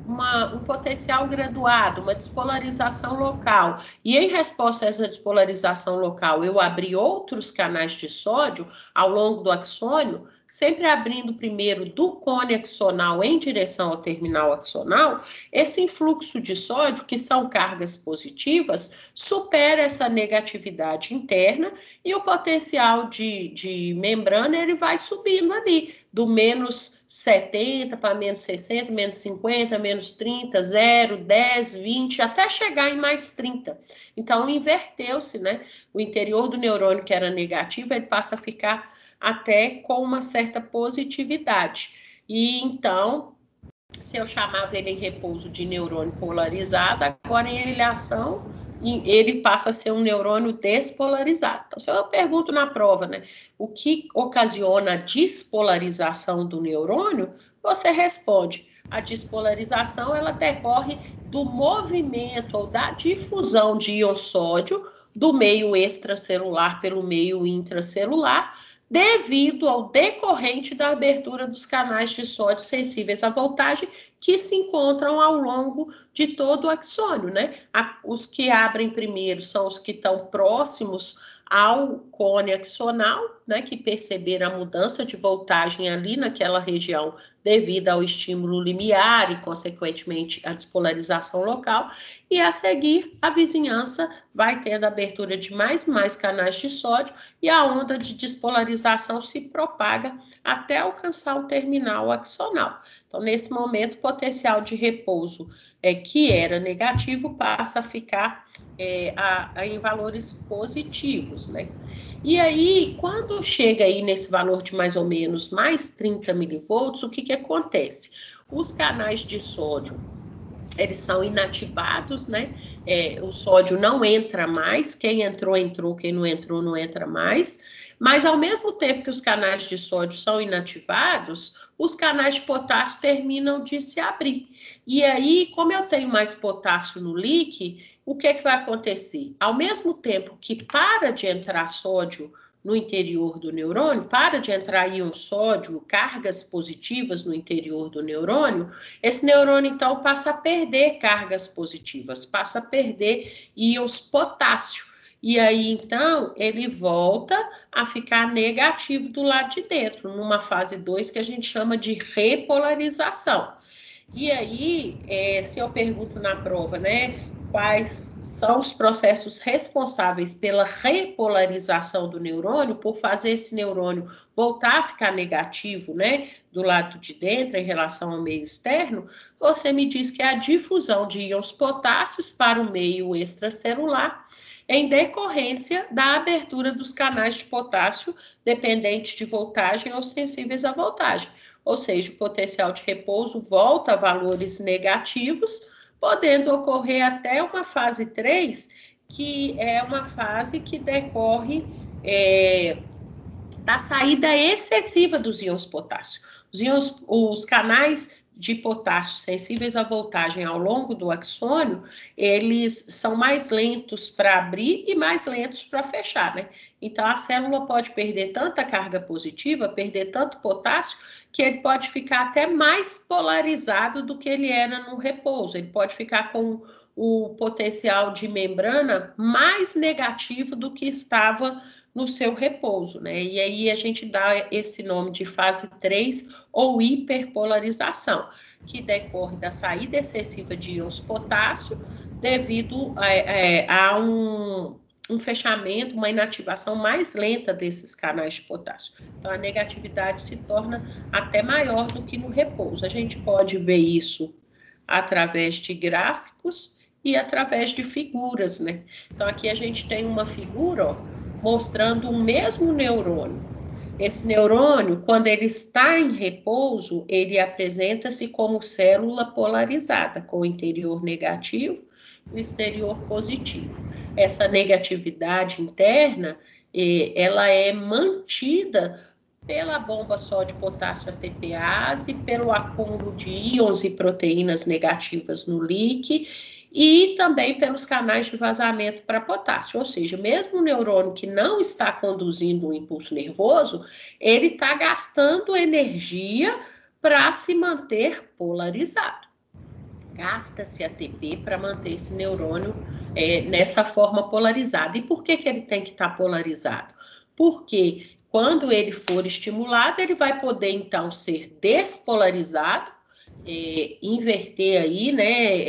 potencial graduado, uma despolarização local, e em resposta a essa despolarização local, eu abri outros canais de sódio ao longo do axônio, sempre abrindo primeiro do cone axonal em direção ao terminal axonal, esse influxo de sódio, que são cargas positivas, supera essa negatividade interna e o potencial de membrana ele vai subindo ali, do menos 70 para menos 60, menos 50, menos 30, 0, 10, 20, até chegar em mais 30. Então, inverteu-se, né? O interior do neurônio que era negativo, ele passa a ficar até com uma certa positividade. E então, se eu chamava ele em repouso de neurônio polarizado, agora em ilação, ele passa a ser um neurônio despolarizado. Então, se eu pergunto na prova, né, o que ocasiona a despolarização do neurônio, você responde. A despolarização, ela decorre do movimento ou da difusão de íon sódio do meio extracelular pelo meio intracelular, devido ao decorrente da abertura dos canais de sódio sensíveis à voltagem que se encontram ao longo de todo o axônio, né? Os que abrem primeiro são os que estão próximos ao cone axonal, né, que perceberam a mudança de voltagem ali naquela região devido ao estímulo limiar e, consequentemente, a despolarização local, e a seguir a vizinhança vai tendo abertura de mais e mais canais de sódio e a onda de despolarização se propaga até alcançar o terminal axonal. Então, nesse momento, o potencial de repouso que era negativo passa a ficar em valores positivos, né? E aí, quando chega aí nesse valor de mais ou menos mais 30 milivolts, o que acontece? Os canais de sódio, eles são inativados, né? O sódio não entra mais, quem entrou, entrou, quem não entrou, não entra mais. Mas, ao mesmo tempo que os canais de sódio são inativados, os canais de potássio terminam de se abrir. E aí, como eu tenho mais potássio no líquido, o que vai acontecer? Ao mesmo tempo que para de entrar sódio no interior do neurônio, para de entrar íon sódio, cargas positivas no interior do neurônio, esse neurônio, então, passa a perder cargas positivas, passa a perder íons potássio. E aí, então, ele volta a ficar negativo do lado de dentro, numa fase 2 que a gente chama de repolarização. E aí, se eu pergunto na prova, né, quais são os processos responsáveis pela repolarização do neurônio, por fazer esse neurônio voltar a ficar negativo, né, do lado de dentro em relação ao meio externo, você me diz que é a difusão de íons potássios para o meio extracelular, em decorrência da abertura dos canais de potássio dependentes de voltagem ou sensíveis à voltagem. Ou seja, o potencial de repouso volta a valores negativos, podendo ocorrer até uma fase 3, que é uma fase que decorre da saída excessiva dos íons potássio. Os canais de potássio sensíveis à voltagem ao longo do axônio, eles são mais lentos para abrir e mais lentos para fechar, né? Então, a célula pode perder tanta carga positiva, perder tanto potássio, que ele pode ficar até mais polarizado do que ele era no repouso. Ele pode ficar com o potencial de membrana mais negativo do que estava no seu repouso, né? E aí a gente dá esse nome de fase 3 ou hiperpolarização, que decorre da saída excessiva de íons potássio devido a um fechamento, uma inativação mais lenta desses canais de potássio. Então, a negatividade se torna até maior do que no repouso. A gente pode ver isso através de gráficos e através de figuras, né? Então, aqui a gente tem uma figura, ó, mostrando o mesmo neurônio. Esse neurônio, quando ele está em repouso, ele apresenta-se como célula polarizada, com o interior negativo e o exterior positivo. Essa negatividade interna, ela é mantida pela bomba sódio-potássio ATPase, pelo acúmulo de íons e proteínas negativas no líquido, e também pelos canais de vazamento para potássio, ou seja, mesmo o neurônio que não está conduzindo um impulso nervoso, ele está gastando energia para se manter polarizado. Gasta-se ATP para manter esse neurônio nessa forma polarizada. E por que ele tem que estar polarizado? Porque quando ele for estimulado, ele vai poder, então, ser despolarizado, inverter aí, né,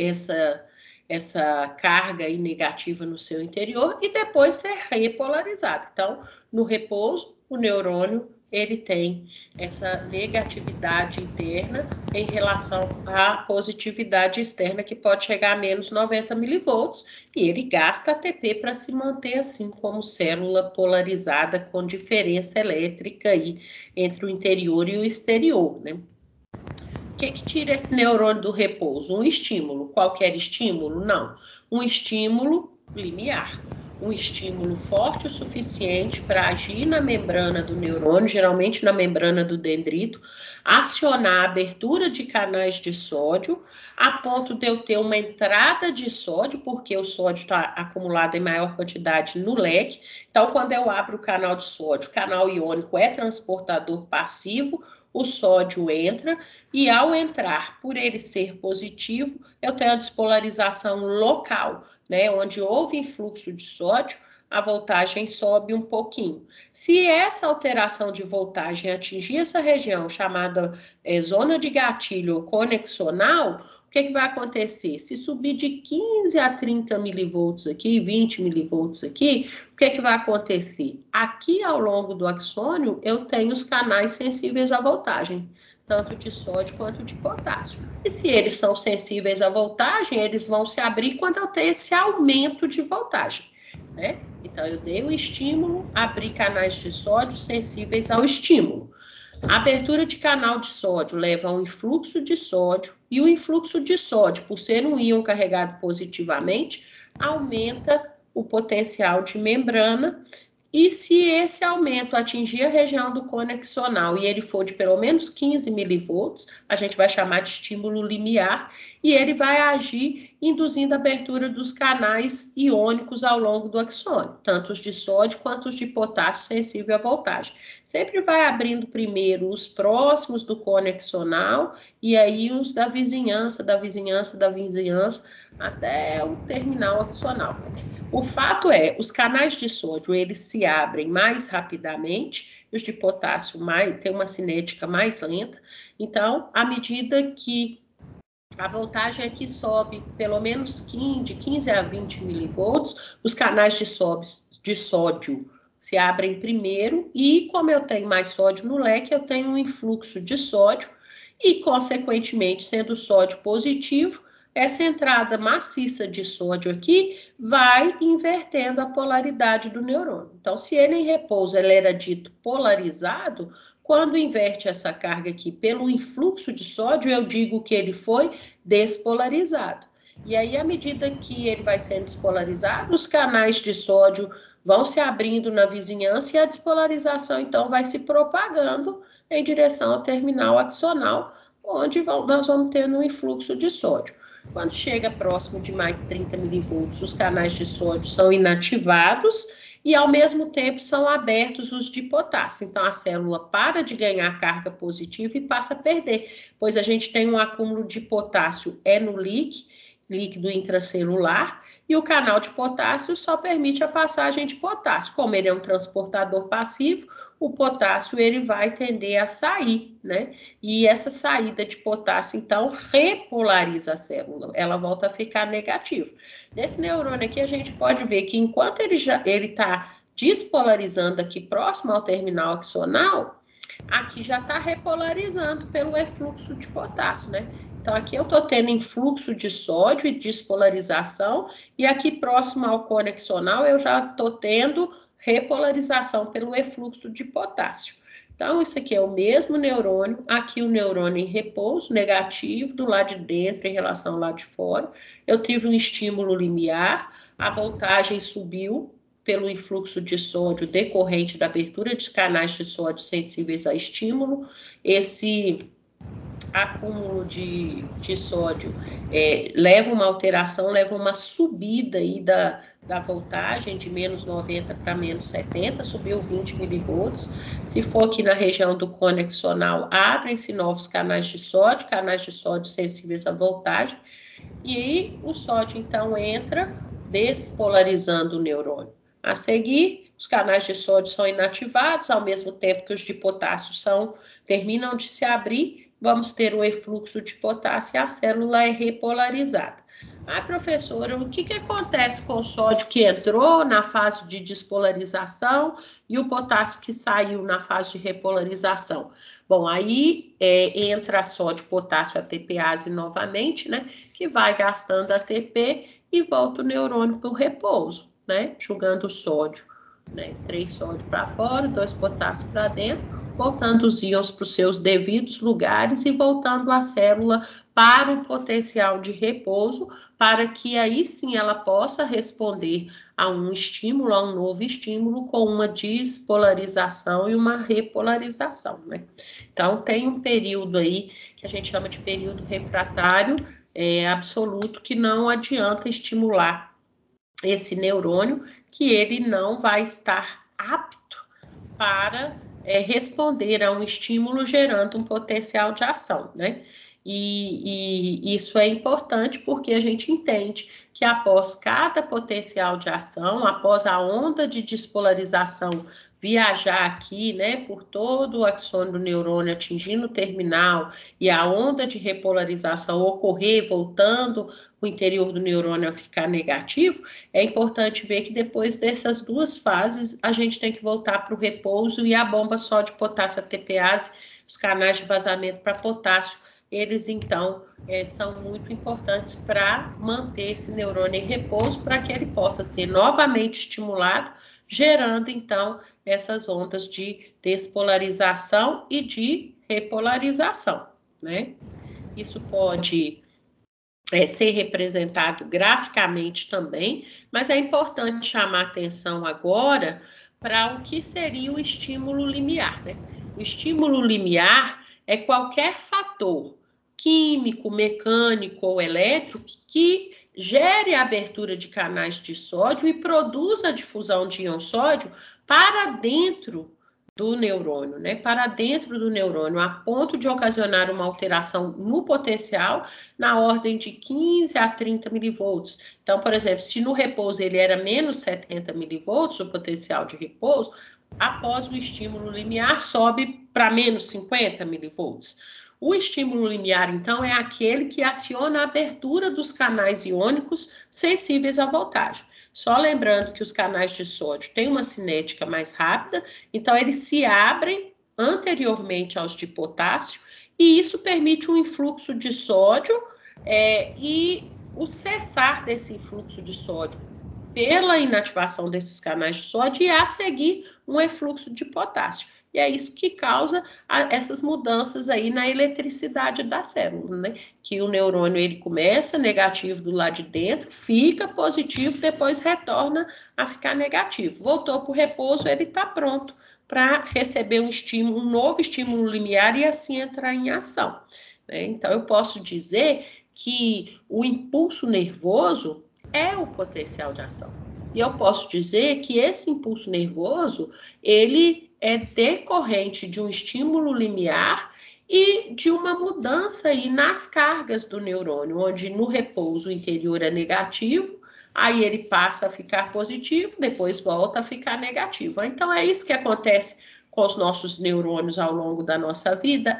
essa carga negativa no seu interior e depois ser repolarizado. Então, no repouso, o neurônio, ele tem essa negatividade interna em relação à positividade externa, que pode chegar a menos 90 milivolts, e ele gasta ATP para se manter assim como célula polarizada com diferença elétrica aí entre o interior e o exterior, né? O que tira esse neurônio do repouso? Um estímulo. Qualquer estímulo? Não. Um estímulo limiar. Um estímulo forte o suficiente para agir na membrana do neurônio, geralmente na membrana do dendrito, acionar a abertura de canais de sódio, a ponto de eu ter uma entrada de sódio, porque o sódio está acumulado em maior quantidade no leque. Então, quando eu abro o canal de sódio, o canal iônico é transportador passivo, o sódio entra, e ao entrar, por ele ser positivo, eu tenho a despolarização local, né, onde houve influxo de sódio, a voltagem sobe um pouquinho. Se essa alteração de voltagem atingir essa região chamada zona de gatilho ou conexional, o que vai acontecer? Se subir de 15 a 30 milivolts aqui, 20 milivolts aqui, o que vai acontecer? Aqui ao longo do axônio, eu tenho os canais sensíveis à voltagem, tanto de sódio quanto de potássio. E se eles são sensíveis à voltagem, eles vão se abrir quando eu tenho esse aumento de voltagem, né? Então, eu dei o estímulo, abri canais de sódio sensíveis ao estímulo. A abertura de canal de sódio leva a um influxo de sódio, e o influxo de sódio, por ser um íon carregado positivamente, aumenta o potencial de membrana. E se esse aumento atingir a região do conexional e ele for de pelo menos 15 milivolts, a gente vai chamar de estímulo limiar, e ele vai agir induzindo a abertura dos canais iônicos ao longo do axônio, tanto os de sódio quanto os de potássio sensível à voltagem. Sempre vai abrindo primeiro os próximos do conexional e aí os da vizinhança, até o terminal axonal. O fato é, os canais de sódio, eles se abrem mais rapidamente, e os de potássio têm uma cinética mais lenta. Então, à medida que a voltagem aqui sobe pelo menos de 15 a 20 milivolts, os canais de sódio se abrem primeiro, e como eu tenho mais sódio no leque, eu tenho um influxo de sódio, e, consequentemente, sendo sódio positivo, essa entrada maciça de sódio aqui vai invertendo a polaridade do neurônio. Então, se ele em repouso ele era dito polarizado, quando inverte essa carga aqui pelo influxo de sódio, eu digo que ele foi despolarizado. E aí, à medida que ele vai sendo despolarizado, os canais de sódio vão se abrindo na vizinhança e a despolarização, então, vai se propagando em direção ao terminal axonal, onde nós vamos tendo um influxo de sódio. Quando chega próximo de mais 30 milivolts, os canais de sódio são inativados e, ao mesmo tempo, são abertos os de potássio. Então, a célula para de ganhar carga positiva e passa a perder, pois a gente tem um acúmulo de potássio no líquido intracelular, e o canal de potássio só permite a passagem de potássio. Como ele é um transportador passivo, o potássio ele vai tender a sair, né? E essa saída de potássio, então, repolariza a célula, ela volta a ficar negativa. Nesse neurônio aqui, a gente pode ver que enquanto ele está despolarizando aqui próximo ao terminal axonal, aqui já está repolarizando pelo efluxo de potássio, né? Então, aqui eu estou tendo influxo de sódio e despolarização, e aqui próximo ao conexional eu já estou tendo repolarização pelo efluxo de potássio. Então, isso aqui é o mesmo neurônio, aqui o neurônio em repouso, negativo, do lado de dentro em relação ao lado de fora. Eu tive um estímulo limiar, a voltagem subiu pelo influxo de sódio decorrente da abertura de canais de sódio sensíveis a estímulo. Esse acúmulo de sódio leva uma alteração, leva uma subida aí da voltagem de menos 90 para menos 70, subiu 20 milivolts. Se for aqui na região do conexional, abrem-se novos canais de sódio sensíveis à voltagem, e aí o sódio então entra despolarizando o neurônio. A seguir, os canais de sódio são inativados, ao mesmo tempo que os de potássio terminam de se abrir, vamos ter o efluxo de potássio e a célula é repolarizada. Professora, o que acontece com o sódio que entrou na fase de despolarização e o potássio que saiu na fase de repolarização? Bom, aí entra sódio, potássio, ATPase novamente, né? Que vai gastando ATP e volta o neurônio para o repouso, né? Jogando o sódio, né? 3 sódio para fora, 2 potássio para dentro, voltando os íons para os seus devidos lugares e voltando a célula para o potencial de repouso, para que aí sim ela possa responder a um estímulo, a um novo estímulo, com uma despolarização e uma repolarização, né? Então, tem um período aí que a gente chama de período refratário absoluto, que não adianta estimular esse neurônio, que ele não vai estar apto para responder a um estímulo gerando um potencial de ação, né? E isso é importante porque a gente entende que após cada potencial de ação, após a onda de despolarização viajar aqui, né, por todo o axônio do neurônio atingindo o terminal e a onda de repolarização ocorrer, voltando o interior do neurônio a ficar negativo, é importante ver que depois dessas duas fases, a gente tem que voltar para o repouso e a bomba sódio potássio ATPase, os canais de vazamento para potássio, eles então são muito importantes para manter esse neurônio em repouso, para que ele possa ser novamente estimulado, gerando, então, essas ondas de despolarização e de repolarização, né? Isso pode ser representado graficamente também, mas é importante chamar atenção agora para o que seria o estímulo limiar, né? O estímulo limiar é qualquer fator químico, mecânico ou elétrico que gere a abertura de canais de sódio e produza a difusão de íon sódio para dentro do neurônio, né? Para dentro do neurônio, a ponto de ocasionar uma alteração no potencial na ordem de 15 a 30 milivolts. Então, por exemplo, se no repouso ele era menos 70 milivolts, o potencial de repouso, após o estímulo limiar sobe para menos 50 milivolts. O estímulo limiar, então, é aquele que aciona a abertura dos canais iônicos sensíveis à voltagem. Só lembrando que os canais de sódio têm uma cinética mais rápida, então eles se abrem anteriormente aos de potássio, e isso permite um influxo de sódio e o cessar desse influxo de sódio pela inativação desses canais de sódio e a seguir um efluxo de potássio. E é isso que causa essas mudanças aí na eletricidade da célula, né? Que o neurônio, ele começa negativo do lado de dentro, fica positivo, depois retorna a ficar negativo. Voltou para o repouso, ele está pronto para receber um estímulo, um novo estímulo limiar e assim entrar em ação, né? Então, eu posso dizer que o impulso nervoso é o potencial de ação. E eu posso dizer que esse impulso nervoso, ele é decorrente de um estímulo limiar e de uma mudança aí nas cargas do neurônio, onde no repouso o interior é negativo, aí ele passa a ficar positivo, depois volta a ficar negativo. Então, é isso que acontece com os nossos neurônios ao longo da nossa vida?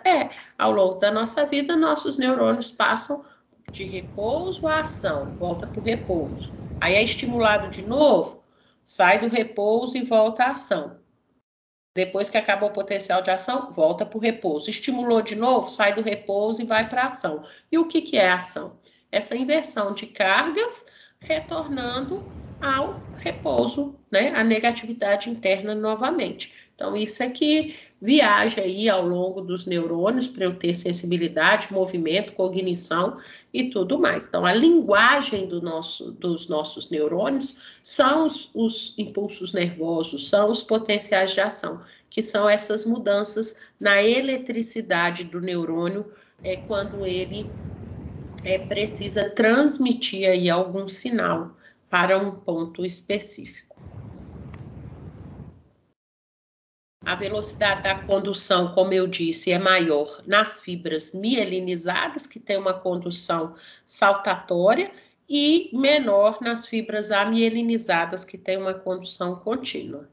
Ao longo da nossa vida, nossos neurônios passam de repouso à ação, volta para o repouso. Aí é estimulado de novo, sai do repouso e volta à ação. Depois que acabou o potencial de ação, volta para o repouso. Estimulou de novo, sai do repouso e vai para a ação. E o que é a ação? Essa inversão de cargas retornando ao repouso, né? A negatividade interna novamente. Então, isso é que viaja aí ao longo dos neurônios para eu ter sensibilidade, movimento, cognição e tudo mais. Então, a linguagem dos nossos neurônios são os impulsos nervosos, são os potenciais de ação, que são essas mudanças na eletricidade do neurônio, quando ele precisa transmitir aí algum sinal para um ponto específico. A velocidade da condução, como eu disse, é maior nas fibras mielinizadas, que tem uma condução saltatória, e menor nas fibras amielinizadas, que tem uma condução contínua.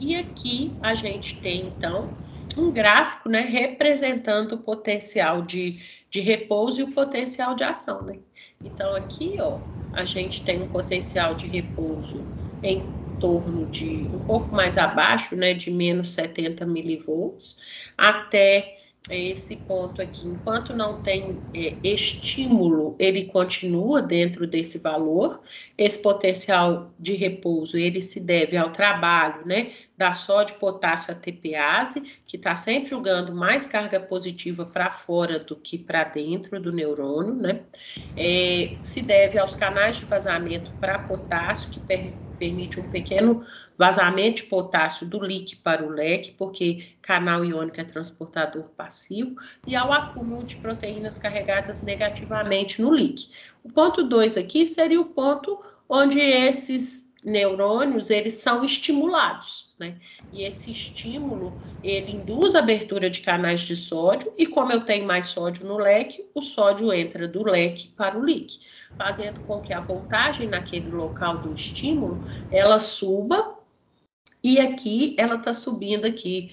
E aqui a gente tem, então, um gráfico, né, representando o potencial de repouso e o potencial de ação, né? Então, aqui, ó, a gente tem um potencial de repouso em torno de um pouco mais abaixo, né, de menos 70 milivolts, até esse ponto aqui. Enquanto não tem estímulo, ele continua dentro desse valor. Esse potencial de repouso, ele se deve ao trabalho, né, da sódio potássio ATPase, que está sempre jogando mais carga positiva para fora do que para dentro do neurônio, né? Se deve aos canais de vazamento para potássio, que permite um pequeno vazamento de potássio do LIC para o LEC, porque canal iônico é transportador passivo, e ao acúmulo de proteínas carregadas negativamente no LIC. O ponto 2 aqui seria o ponto onde esses neurônios, eles são estimulados, né? E esse estímulo, ele induz a abertura de canais de sódio, e como eu tenho mais sódio no LEC, o sódio entra do LEC para o LIC, fazendo com que a voltagem naquele local do estímulo, ela suba, e aqui ela está subindo aqui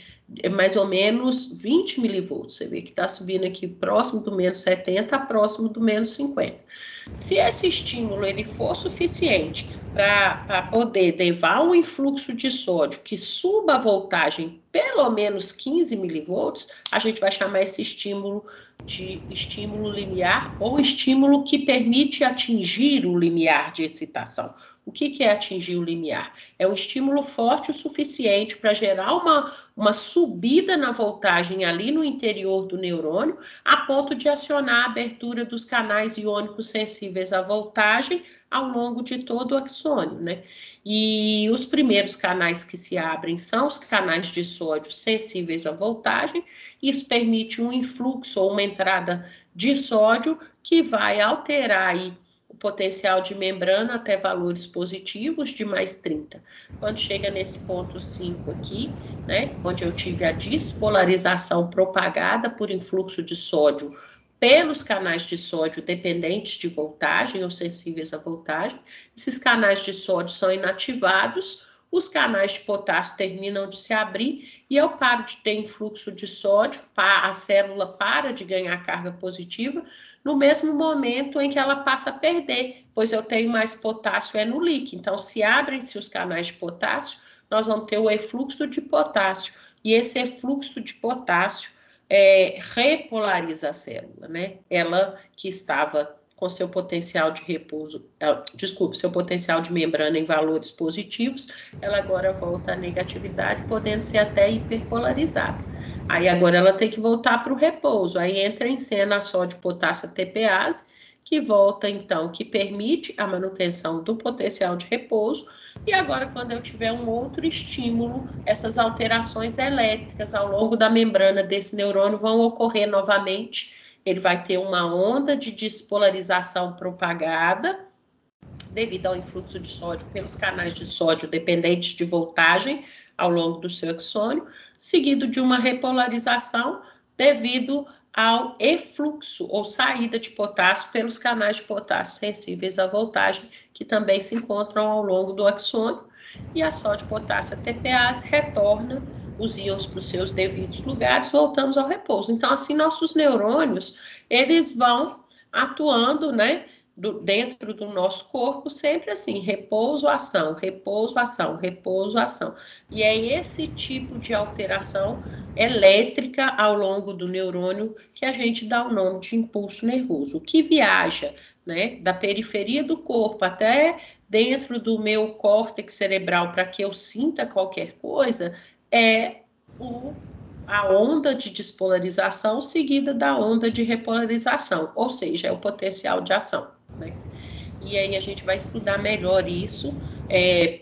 mais ou menos 20 milivolts. Você vê que está subindo aqui próximo do menos 70 a próximo do menos 50. Se esse estímulo ele for suficiente para poder levar um influxo de sódio que suba a voltagem pelo menos 15 milivolts, a gente vai chamar esse estímulo de estímulo limiar ou estímulo que permite atingir o limiar de excitação. O que é atingir o limiar? É um estímulo forte o suficiente para gerar uma subida na voltagem ali no interior do neurônio, a ponto de acionar a abertura dos canais iônicos sensíveis à voltagem ao longo de todo o axônio, né? E os primeiros canais que se abrem são os canais de sódio sensíveis à voltagem. Isso permite um influxo ou uma entrada de sódio que vai alterar aí o potencial de membrana até valores positivos de mais 30. Quando chega nesse ponto 5 aqui, né, onde eu tive a despolarização propagada por influxo de sódio pelos canais de sódio dependentes de voltagem ou sensíveis à voltagem, esses canais de sódio são inativados, os canais de potássio terminam de se abrir e eu paro de ter influxo de sódio, a célula para de ganhar carga positiva, no mesmo momento em que ela passa a perder, pois eu tenho mais potássio no líquido. Então, se abrem-se os canais de potássio, nós vamos ter o efluxo de potássio, e esse efluxo de potássio repolariza a célula, né? Ela que estava com seu potencial de repouso, seu potencial de membrana em valores positivos, ela agora volta à negatividade, podendo ser até hiperpolarizada. Aí agora ela tem que voltar para o repouso, aí entra em cena a sódio-potássio ATPase, que volta então, que permite a manutenção do potencial de repouso. E agora, quando eu tiver um outro estímulo, essas alterações elétricas ao longo da membrana desse neurônio vão ocorrer novamente. Ele vai ter uma onda de despolarização propagada devido ao influxo de sódio pelos canais de sódio dependentes de voltagem ao longo do seu axônio, seguido de uma repolarização devido ao efluxo ou saída de potássio pelos canais de potássio sensíveis à voltagem, que também se encontram ao longo do axônio, e a sódio-potássio ATPase retorna os íons para os seus devidos lugares, voltamos ao repouso. Então, assim, nossos neurônios, eles vão atuando, né, dentro do nosso corpo, sempre assim, repouso, ação, repouso, ação, repouso, ação. E é esse tipo de alteração elétrica ao longo do neurônio que a gente dá o nome de impulso nervoso. O que viaja, né, da periferia do corpo até dentro do meu córtex cerebral para que eu sinta qualquer coisa é a onda de despolarização seguida da onda de repolarização, ou seja, é o potencial de ação, né? E aí a gente vai estudar melhor isso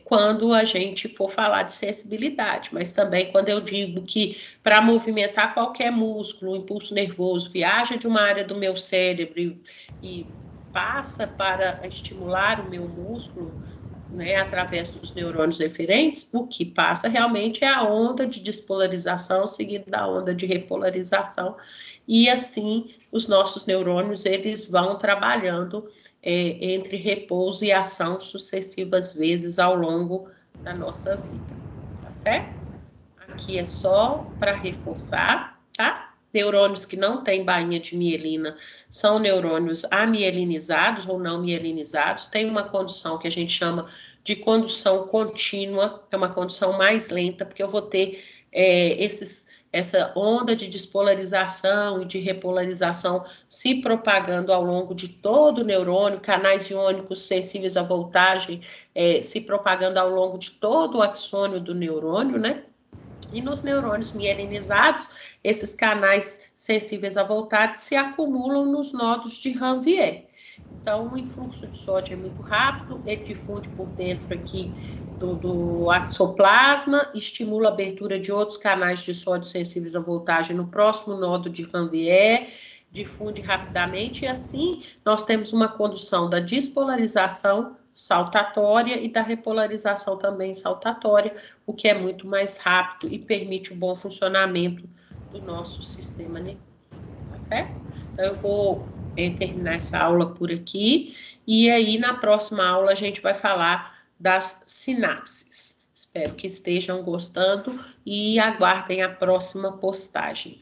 quando a gente for falar de sensibilidade, mas também quando eu digo que para movimentar qualquer músculo, o impulso nervoso viaja de uma área do meu cérebro e passa para estimular o meu músculo, né, através dos neurônios eferentes, o que passa realmente é a onda de despolarização seguida da onda de repolarização, e assim os nossos neurônios eles vão trabalhando entre repouso e ação sucessivas vezes ao longo da nossa vida, tá certo? Aqui é só para reforçar, tá? Neurônios que não têm bainha de mielina são neurônios amielinizados ou não mielinizados. Tem uma condução que a gente chama de condução contínua, é uma condução mais lenta, porque eu vou ter essa onda de despolarização e de repolarização se propagando ao longo de todo o neurônio, canais iônicos sensíveis à voltagem se propagando ao longo de todo o axônio do neurônio, né? E nos neurônios mielinizados, esses canais sensíveis à voltagem se acumulam nos nodos de Ranvier. Então, o influxo de sódio é muito rápido, ele difunde por dentro aqui do axoplasma, estimula a abertura de outros canais de sódio sensíveis à voltagem no próximo nodo de Ranvier, difunde rapidamente, e assim nós temos uma condução da despolarização saltatória e da repolarização também saltatória, o que é muito mais rápido e permite o bom funcionamento do nosso sistema nervoso, tá certo? Então, eu vou terminar essa aula por aqui, e aí na próxima aula a gente vai falar das sinapses. Espero que estejam gostando e aguardem a próxima postagem.